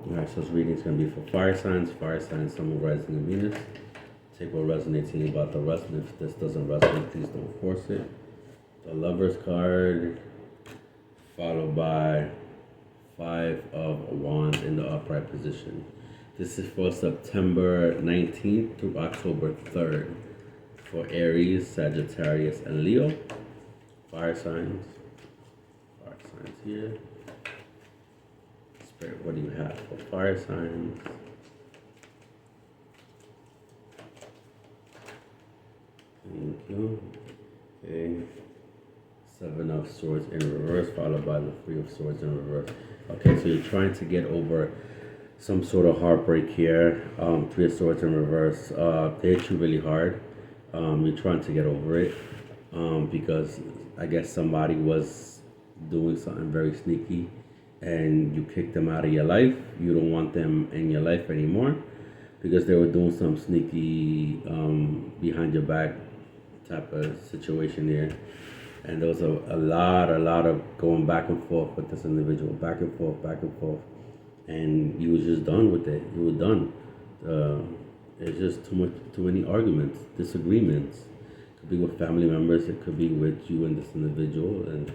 Alright, so this reading is going to be for fire signs, Sun, Moon, Rising, and Venus. Take what resonates in you about the rest, and if this doesn't resonate, please don't force it. The Lover's card, followed by Five of Wands in the upright position. This is for September 19th through October 3rd for Aries, Sagittarius, and Leo. Fire signs. Fire signs here. Spirit, what do you have for fire signs? Thank you. Okay. Seven of Swords in reverse, followed by the Three of Swords in reverse. Okay, so you're trying to get over some sort of heartbreak here. Three of Swords in reverse. They hit you really hard. You're trying to get over it because I guess somebody was doing something very sneaky and you kicked them out of your life. You don't want them in your life anymore because they were doing some sneaky behind your back type of situation here. And there was a lot of going back and forth with this individual, back and forth, back and forth. And you was just done with it. You were done. It's just too many arguments, disagreements. It could be with family members. It could be with you and this individual. And,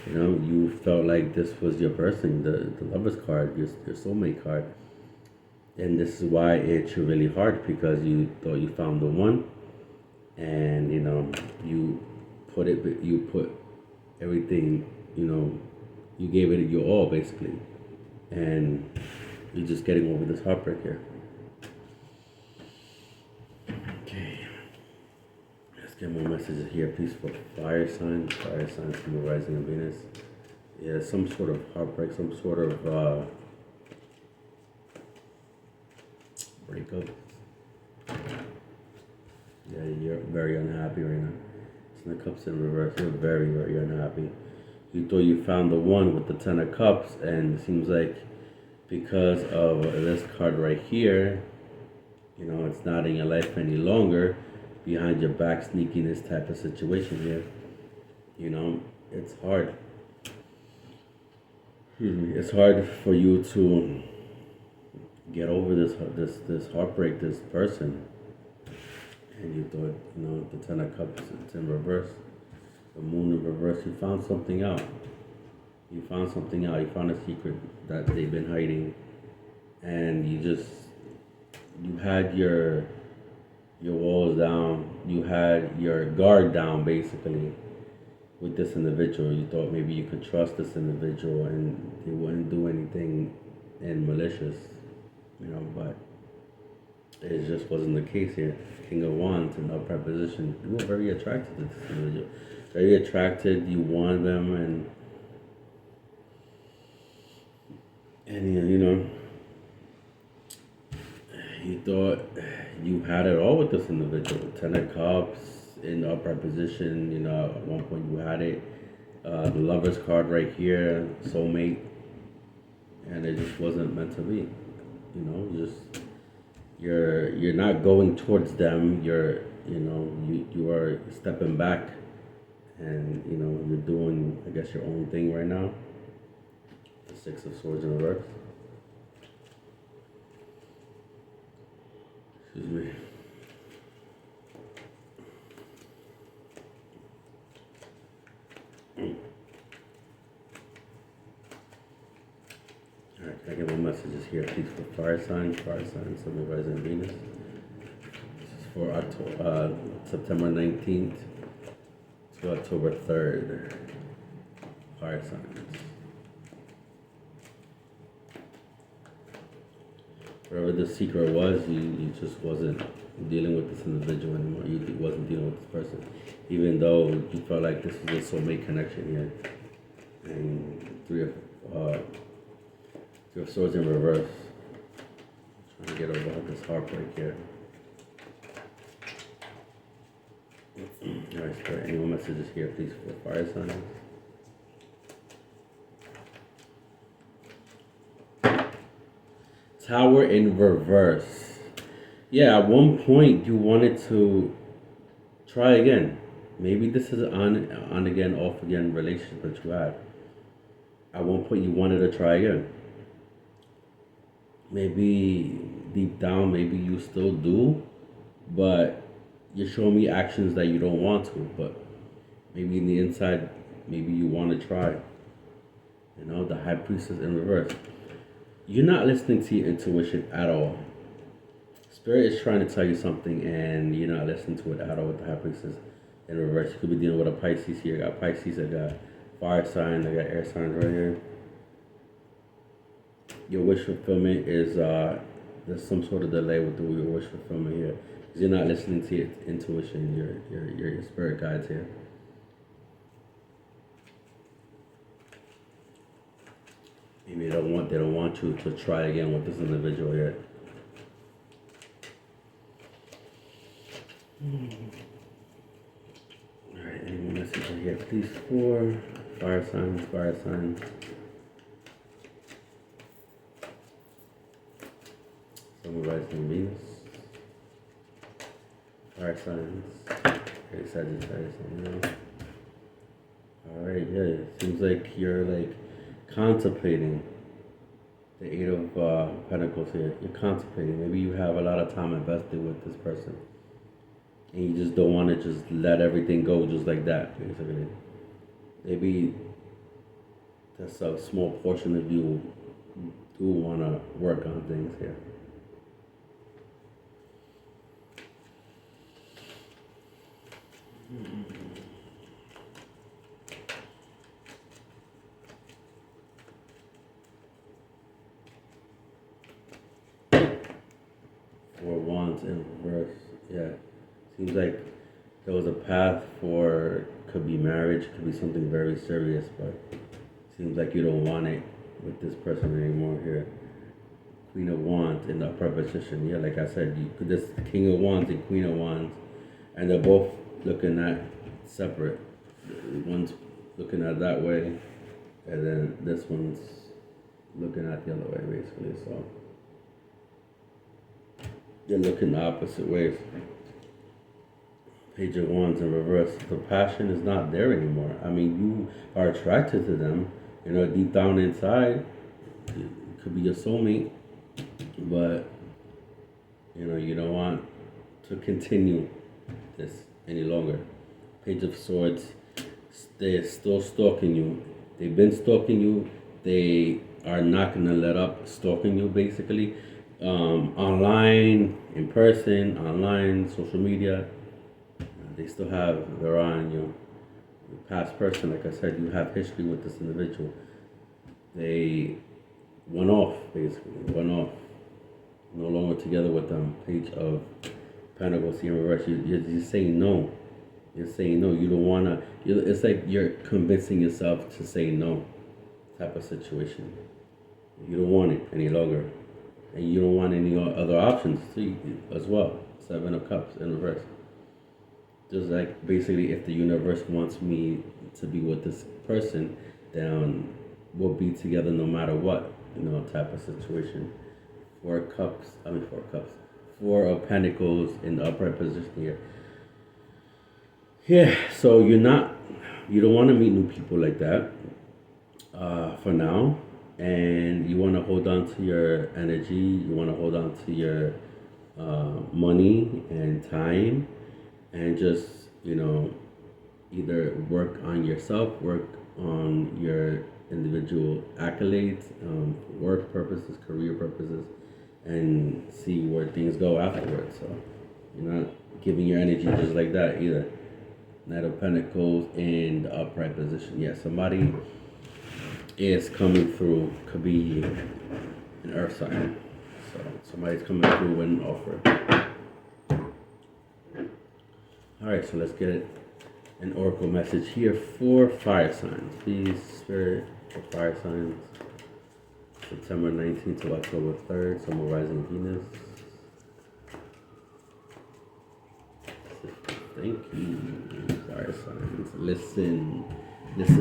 you felt like this was your person, the lover's card, your soulmate card. And this is why it hit you really hard because you thought you found the one. And, you put everything, you gave it your all basically, and you're just getting over this heartbreak here. Okay, let's get more messages here, please, for fire signs, from the rising of Venus. Yeah, some sort of heartbreak, some sort of breakup. Yeah, you're very unhappy right now. Ten of Cups in reverse. You're very, very unhappy. You thought you found the one with the Ten of Cups, and it seems like because of this card right here, it's not in your life any longer. Behind your back, sneakiness type of situation here. It's hard. It's hard for you to get over this heartbreak, this person. And you thought, the Ten of Cups, it's in reverse. The Moon in reverse, you found something out. You found a secret that they've been hiding. And you had your walls down. You had your guard down, basically, with this individual. You thought maybe you could trust this individual and they wouldn't do anything malicious, but it just wasn't the case here. King of Wands in upright position. You were very attracted to this individual. Very attracted. You wanted them, and you thought you had it all with this individual. Ten of Cups in the upright position. At one point you had it. The Lover's card right here, soulmate, and it just wasn't meant to be. Just. You're not going towards them. You are stepping back, and you're doing, I guess, your own thing right now. The Six of Swords in reverse. Excuse me. Alright, can I get more messages here, please, for fire signs, Sun, Rising, Venus. This is for September 19th to October 3rd. Fire signs. Whatever the secret was, you just wasn't dealing with this individual anymore. You wasn't dealing with this person. Even though you felt like this was a soulmate connection here. And Three of Swords in reverse. Trying to get over this heartbreak here. Alright, Spirit, any more messages here, please, for fire signs? Tower in reverse. Yeah, at one point you wanted to try again. Maybe this is an on again, off again relationship that you had. At one point you wanted to try again. maybe deep down, maybe you still do, but you're showing me actions that you don't want to, but maybe in the inside, maybe you want to try. You know, the high priestess in reverse. You're not listening to your intuition at all. Spirit is trying to tell you something, and you're not listening to it at all with the high priestess in reverse. You could be dealing with a Pisces here. I got Pisces, I got fire sign, I got air signs right here. Your wish fulfillment is there's some sort of delay with your wish fulfillment here because you're not listening to your intuition, your spirit guides here. Maybe they don't want you to try again with this individual here. All right, any more messages here, please? For fire signs, fire signs. Sun, rising Venus. Fire signs. Okay, Sagittarius. All right, yeah. It seems like you're like contemplating the Eight of Pentacles here. You're contemplating. Maybe you have a lot of time invested with this person, and you just don't want to just let everything go just like that. Basically, maybe that's a small portion of you do want to work on things here. Four wands in reverse. Yeah. Seems like there was a path for could be marriage, could be something very serious, but seems like you don't want it with this person anymore here. Queen of Wands in the upper position. Yeah, like I said, you could this King of Wands and Queen of Wands, and they're both looking at separate. One's looking at that way, and then this one's looking at the other way, basically. So they're looking the opposite ways. Page of Wands in reverse. The passion is not there anymore. I mean, you are attracted to them. You know, deep down inside, it could be your soulmate, but you know, you don't want to continue this any longer. Page of Swords. They're still stalking you. They've been stalking you. They are not gonna let up stalking you, basically. Online, in person, online, social media. They still have their eye on you. The past person, like I said, you have history with this individual. They went off, basically, went off. No longer together with them. Page of Pentacles here in reverse. You're saying no. You're saying no. You don't wanna. It's like you're convincing yourself to say no, type of situation. You don't want it any longer, and you don't want any other options too, as well. Seven of Cups in reverse. Just like basically, if the universe wants me to be with this person, then we'll be together no matter what, you know, type of situation. Four cups, I mean, four cups. Four of Pentacles in the upright position here. Yeah, so you don't want to meet new people like that for now. And you want to hold on to your energy, you want to hold on to your money and time, and just, you know, either work on yourself, work on your individual accolades, work purposes, career purposes, and see where things go afterwards. So you're not giving your energy just like that either. Knight of Pentacles in the upright position. Yeah, somebody is coming through. Could be an earth sign. So somebody's coming through with an offer. Alright, so let's get an oracle message here for fire signs. Please, Spirit, for fire signs. September 19th to October 3rd, Sun, rising Venus. Thank you, fire signs. Listen. Alright,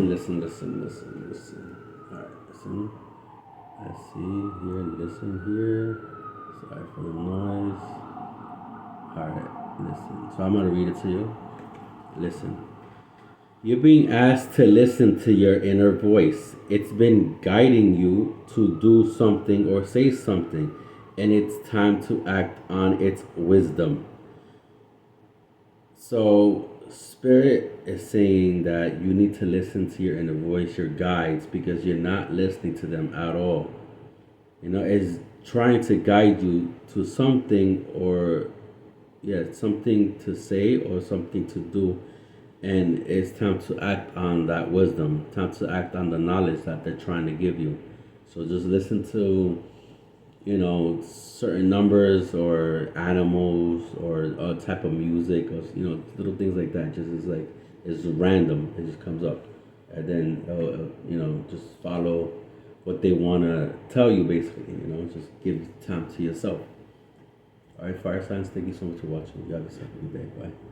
listen. Let's see here, listen here. Sorry for the noise. Alright, listen. So I'm going to read it to you. Listen. You're being asked to listen to your inner voice. It's been guiding you to do something or say something, and it's time to act on its wisdom. So, Spirit is saying that you need to listen to your inner voice, your guides, because you're not listening to them at all. Is trying to guide you to something, or yeah, something to say or something to do, and it's time to act on that wisdom, time to act on the knowledge that they're trying to give you. So just listen to, certain numbers or animals or a type of music, or little things like that. Just is like, it's random. It just comes up, and then just follow what they want to tell you. Basically, just give time to yourself. All right, Fire Signs. Thank you so much for watching. You have yourself a good day. Bye.